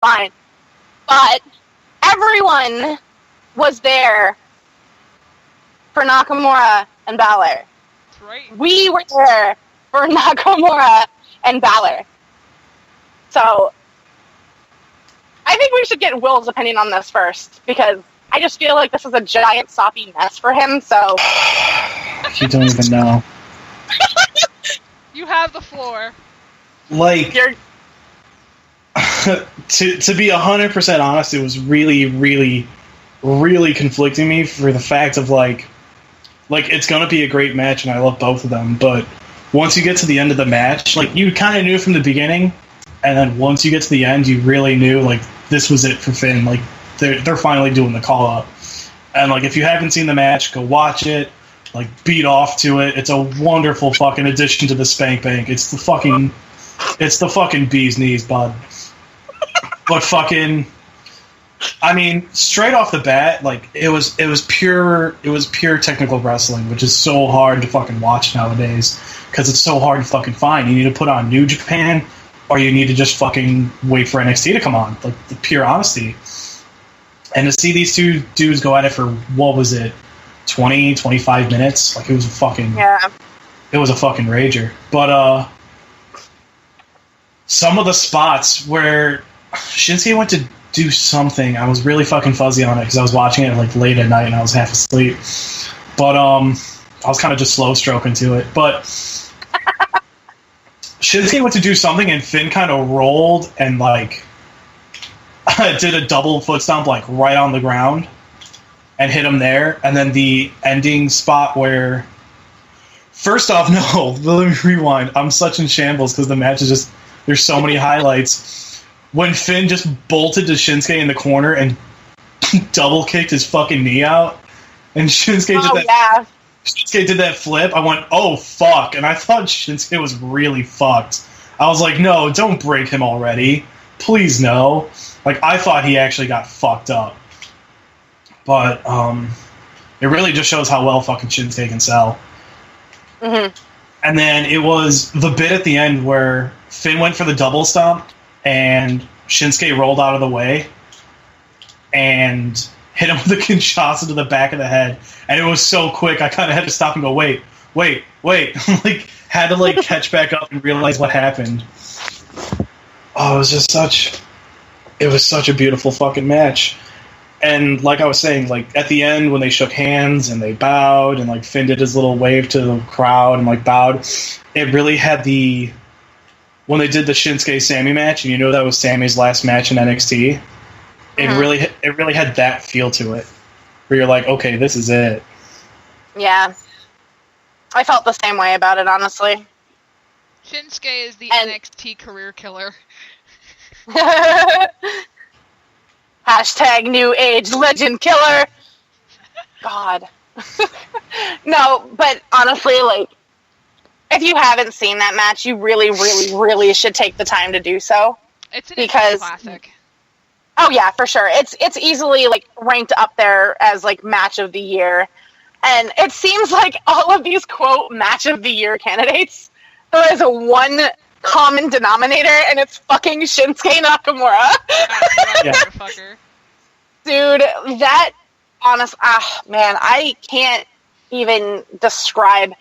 fine. But everyone was there for Nakamura and Balor. That's right. We were there for Nakamura and Balor. So, I think we should get Will's opinion on this first, because I just feel like this is a giant soppy mess for him, so... You don't even know. You have the floor. Like... to be 100% honest, it was really, really, really conflicting me for the fact of, like, it's going to be a great match, and I love both of them, but once you get to the end of the match, like, you kind of knew from the beginning, and then once you get to the end, you really knew, like, this was it for Finn. Like, they're finally doing the call-up. And, like, if you haven't seen the match, go watch it, like, beat off to it. It's a wonderful fucking addition to the Spank Bank. It's the fucking bee's knees, bud. But fucking... I mean, straight off the bat, like, it was pure technical wrestling, which is so hard to fucking watch nowadays, because it's so hard to fucking find. You need to put on New Japan, or you need to just fucking wait for NXT to come on. Like, the pure honesty. And to see these two dudes go at it for, what was it, 20, 25 minutes? Like, it was a fucking... Yeah. It was a fucking rager. But, some of the spots where Shinsuke went to do something, I was really fucking fuzzy on it because I was watching it like late at night and I was half asleep. But I was kind of just slow stroking to it. But Shinsuke went to do something and Finn kind of rolled and like did a double foot stomp like right on the ground and hit him there. And then the ending spot where, first off, no, let me rewind. I'm such in shambles because the match is just, there's so many highlights. When Finn just bolted to Shinsuke in the corner and double kicked his fucking knee out, and Shinsuke did that flip, I went, oh fuck, and I thought Shinsuke was really fucked. I was like, no, don't break him already. Please no. Like, I thought he actually got fucked up. But, it really just shows how well fucking Shinsuke can sell. Mm-hmm. And then it was the bit at the end where Finn went for the double stomp, and Shinsuke rolled out of the way and hit him with a Kinshasa to the back of the head. And it was so quick, I kind of had to stop and go, wait. Like, had to, like, catch back up and realize what happened. Oh, it was just such a beautiful fucking match. And like I was saying, like, at the end when they shook hands and they bowed and, like, Finn did his little wave to the crowd and, like, bowed, it really had the... When they did the Shinsuke-Sammy match, and you know that was Sammy's last match in NXT, it really had that feel to it, where you're like, okay, this is it. Yeah. I felt the same way about it, honestly. Shinsuke is the NXT career killer. Hashtag new age legend killer. God. No, but honestly, like, if you haven't seen that match, you really, really, really should take the time to do so. It's an classic. Oh yeah, for sure. It's easily like ranked up there as like match of the year, and it seems like all of these quote match of the year candidates, there is a one common denominator, and it's fucking Shinsuke Nakamura. Dude, that man, I can't even describe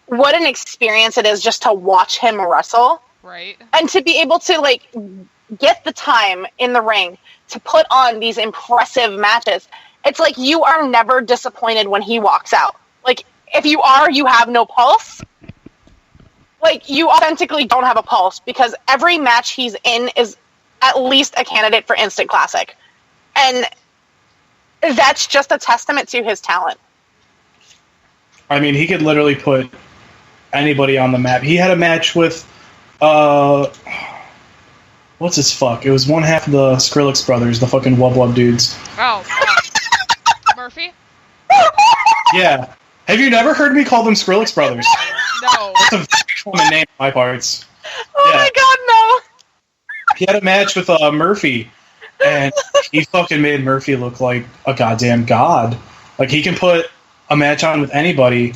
what an experience it is just to watch him wrestle. Right. And to be able to, like, get the time in the ring to put on these impressive matches. It's like you are never disappointed when he walks out. Like, if you are, you have no pulse. Like, you authentically don't have a pulse because every match he's in is at least a candidate for Instant Classic. And that's just a testament to his talent. I mean, he could literally put anybody on the map. He had a match with, what's his fuck? It was one half of the Skrillex brothers, the fucking Wub Wub dudes. Oh, Murphy? Yeah. Have you never heard me call them Skrillex brothers? No. That's a very common name on my parts. Oh my god, no! He had a match with Murphy, and he fucking made Murphy look like a goddamn god. Like, he can put a match on with anybody.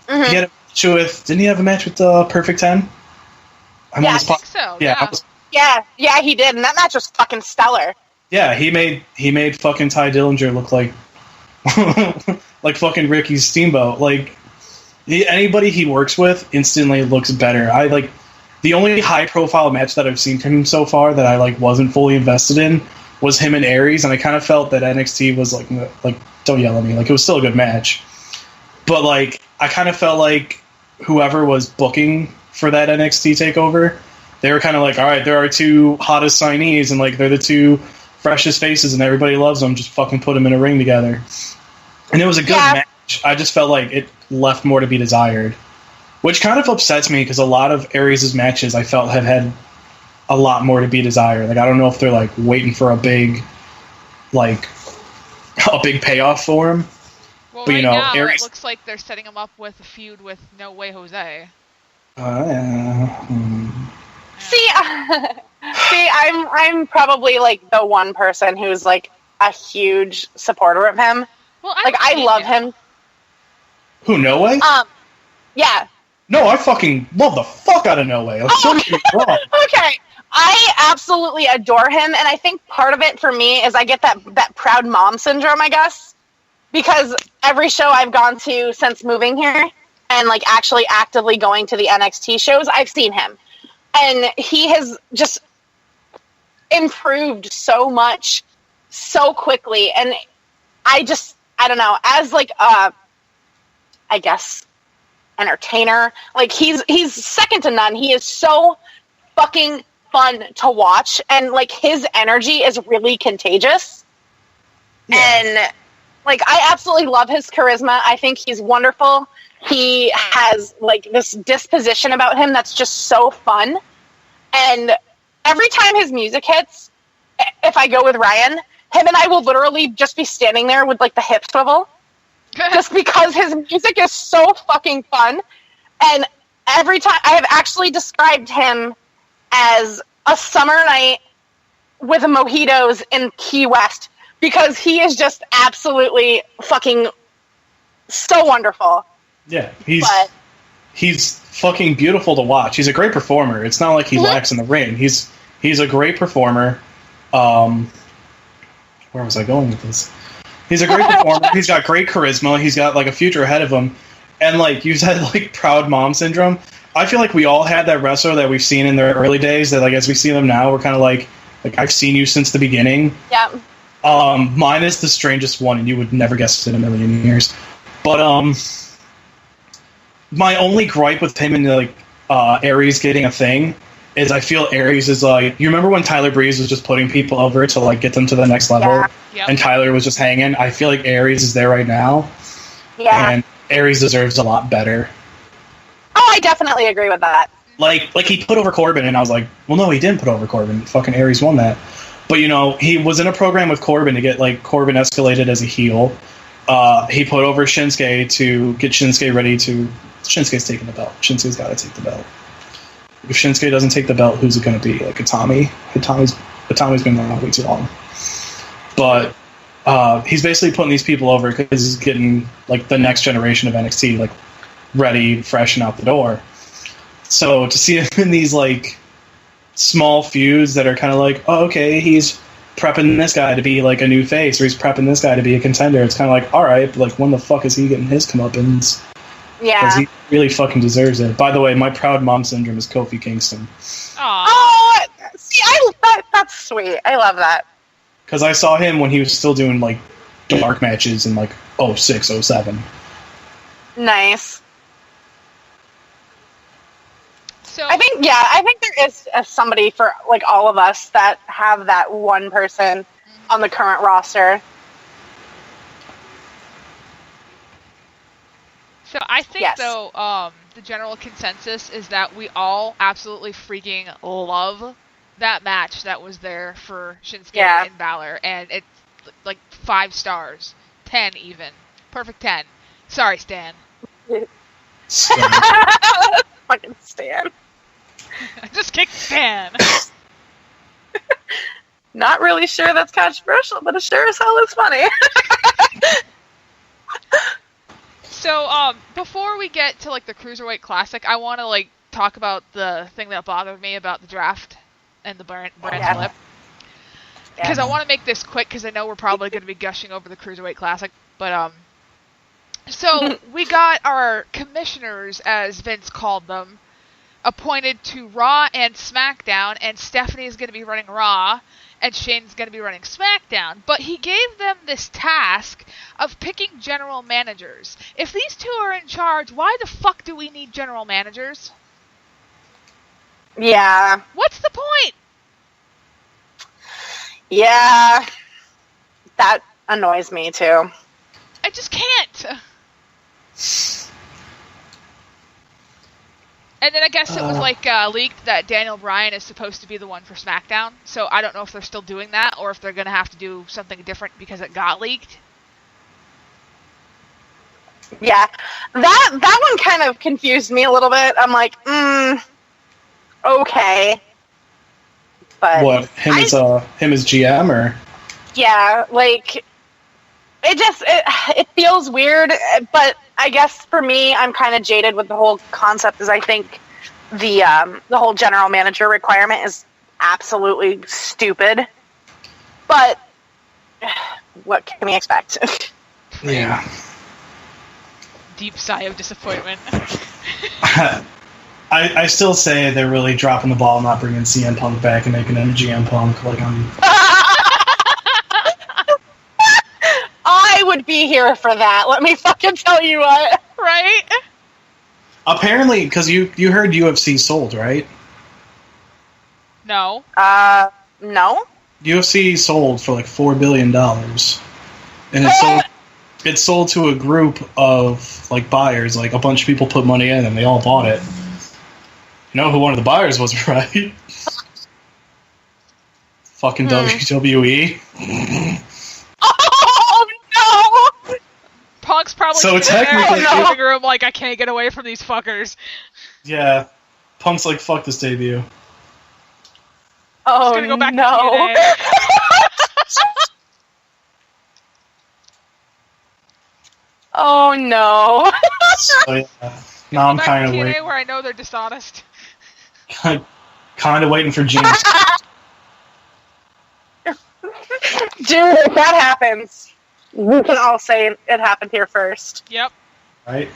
Mm-hmm. He had a match with... Didn't he have a match with Perfect 10? I think so. Yeah. Yeah, he did, and that match was fucking stellar. Yeah, he made fucking Ty Dillinger look like like fucking Ricky Steamboat. Like anybody he works with instantly looks better. I like the only high profile match that I've seen from him so far that I like wasn't fully invested in was him and Aries, and I kind of felt that NXT was like don't yell at me, like it was still a good match, but like I kind of felt like whoever was booking for that NXT takeover, they were kind of like, all right, there are two hottest signees, and like they're the two freshest faces, and everybody loves them. Just fucking put them in a ring together, and it was a good match. I just felt like it left more to be desired, which kind of upsets me because a lot of Aries' matches I felt have had a lot more to be desired. Like I don't know if they're like waiting for a big payoff for him. Well, but right you know, now Aries it looks like they're setting him up with a feud with No Way Jose. See, I'm probably like the one person who's like a huge supporter of him. Well, I love him. Who, No Way? Yeah. No, I fucking love the fuck out of No Way. Like, don't get me wrong. Okay. I absolutely adore him, and I think part of it for me is I get that proud mom syndrome, I guess, because every show I've gone to since moving here and like actually actively going to the NXT shows, I've seen him. And he has just improved so much so quickly, and I don't know, as like I guess entertainer, like he's second to none. He is so fucking fun to watch, and like his energy is really contagious. Yeah. And like I absolutely love his charisma. I think he's wonderful. He has like this disposition about him that's just so fun. And every time his music hits, if I go with Ryan, him and I will literally just be standing there with like the hip swivel. Just because his music is so fucking fun. And every time I have actually described him as a summer night with mojitos in Key West, because he is just absolutely fucking so wonderful. Yeah, he's fucking beautiful to watch. He's a great performer. It's not like he lacks in the ring. He's a great performer. Where was I going with this? He's a great performer. He's got great charisma. He's got like a future ahead of him. And like you said, like proud mom syndrome. I feel like we all had that wrestler that we've seen in their early days that like as we see them now, we're kind of like I've seen you since the beginning. Yeah. Mine is the strangest one, and you would never guess it in a million years. But my only gripe with him and like Aries getting a thing is I feel Aries is like, you remember when Tyler Breeze was just putting people over to like get them to the next level, and Tyler was just hanging? I feel like Aries is there right now, and Aries deserves a lot better. Oh, I definitely agree with that. Like he put over Corbin, and I was like, well, no, he didn't put over Corbin. Fucking Aries won that. But you know, he was in a program with Corbin to get like Corbin escalated as a heel. He put over Shinsuke to get Shinsuke ready to. Shinsuke's taking the belt. Shinsuke's got to take the belt. If Shinsuke doesn't take the belt, who's it going to be? Like Itami? Itami's been going on way too long. But he's basically putting these people over because he's getting like the next generation of NXT like ready, fresh, and out the door. So to see him in these like small feuds that are kind of like, oh, okay, he's prepping this guy to be like a new face, or he's prepping this guy to be a contender. It's kind of like, all right, but like when the fuck is he getting his comeuppance? Yeah. Because he really fucking deserves it. By the way, my proud mom syndrome is Kofi Kingston. Aww. Oh, see, that's sweet. I love that. Because I saw him when he was still doing like dark matches in like 06, 07. Nice. So I think there is somebody for like all of us that have that one person on the current roster. So I think, Yes. though, the general consensus is that we all absolutely freaking love that match that was there for Shinsuke and Balor, and it's like 5 stars, 10 even, perfect 10. Sorry, Stan. Fucking Stan. I just kicked Stan. Not really sure that's controversial, but it sure as hell is funny. So, before we get to like the Cruiserweight Classic, I want to like talk about the thing that bothered me about the draft and the brand Yeah. split. Because I want to make this quick, because I know we're probably going to be gushing over the Cruiserweight Classic. But, so we got our commissioners, as Vince called them, appointed to Raw and SmackDown, and Stephanie is going to be running Raw, and Shane's going to be running SmackDown. But he gave them this task of picking general managers. If these two are in charge, why the fuck do we need general managers? Yeah. What's the point? Yeah. That annoys me, too. I just can't. And then I guess it was leaked that Daniel Bryan is supposed to be the one for SmackDown. So I don't know if they're still doing that or if they're going to have to do something different because it got leaked. Yeah. That one kind of confused me a little bit. I'm like, okay. But what, him as GM, or? Yeah, like, it feels weird, but I guess for me, I'm kind of jaded with the whole concept, is I think the whole general manager requirement is absolutely stupid. But what can we expect? Yeah. Deep sigh of disappointment. I still say they're really dropping the ball, not bringing CM Punk back and making him GM Punk. Like, I would be here for that. Let me fucking tell you what. Right? Apparently, because you heard UFC sold, right? No. No. UFC sold for like $4 billion, and it's sold to a group of like buyers. Like, a bunch of people put money in, and they all bought it. You know who one of the buyers was, right? Fucking WWE. Oh no! Punk's probably So sitting there in technically- the living room like, I can't get away from these fuckers. Yeah, Punk's like, fuck this debut. Oh Gonna go back to no! TNA. Oh no! So yeah, now I'm Back kind to of TNA waiting. where I know they're dishonest. Kind of waiting for James. Dude, if that happens, we can all say it happened here first. Yep. Right?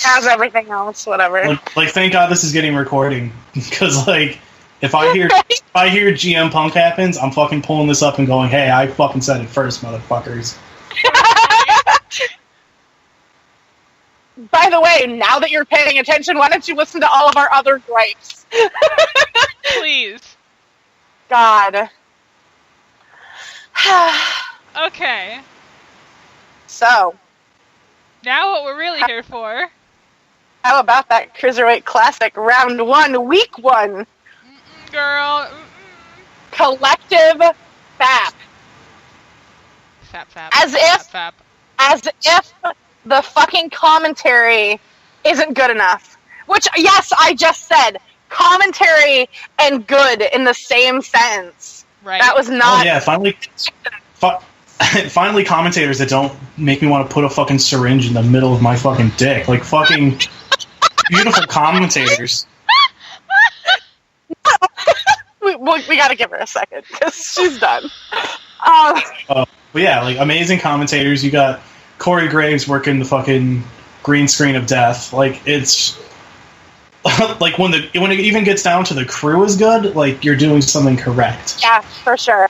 As everything else, whatever. Like, thank God this is getting recording, because like, if I hear GM Punk happens, I'm fucking pulling this up and going, hey, I fucking said it first, motherfuckers. By the way, now that you're paying attention, why don't you listen to all of our other gripes? Please. God. Okay. So, Now what we're really here for. how about that Cruiserweight Classic Round 1, Week 1? Girl. Collective FAP. Fap. As if- Fap. As if the fucking commentary isn't good enough. Which, yes, I just said. Commentary and good in the same sentence. Right. That was Oh not... yeah, finally commentators that don't make me want to put a fucking syringe in the middle of my fucking dick. Like, fucking beautiful commentators. We gotta give her a second, because she's done. But yeah, like, amazing commentators. You got Corey Graves working the fucking green screen of death. Like, it's like when it even gets down to the crew is good, like, you're doing something correct. Yeah, for sure.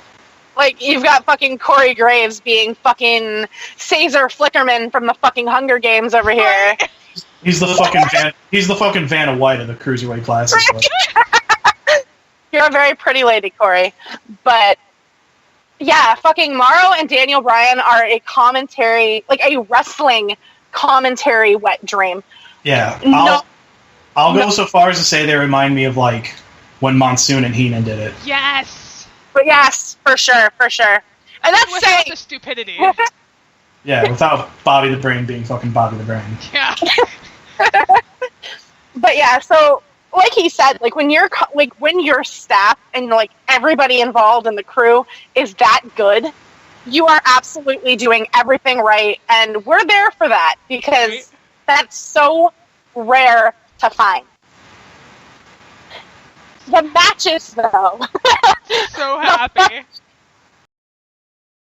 Like, you've got fucking Corey Graves being fucking Caesar Flickerman from the fucking Hunger Games over here. He's the fucking Vanna White of the Cruiserweight Classic. You're a very pretty lady, Corey. But, yeah, fucking Morrow and Daniel Bryan are a commentary, like a wrestling commentary wet dream. Yeah, No. I'll go so far as to say they remind me of, like, when Monsoon and Heenan did it. Yes. But yes, for sure. And that's Without saying... the stupidity. Yeah, without Bobby the Brain being fucking Bobby the Brain. Yeah. But yeah, so like he said, like when your staff and like everybody involved in the crew is that good, you are absolutely doing everything right, and we're there for that because Right. that's so rare to find. The matches, though. So happy.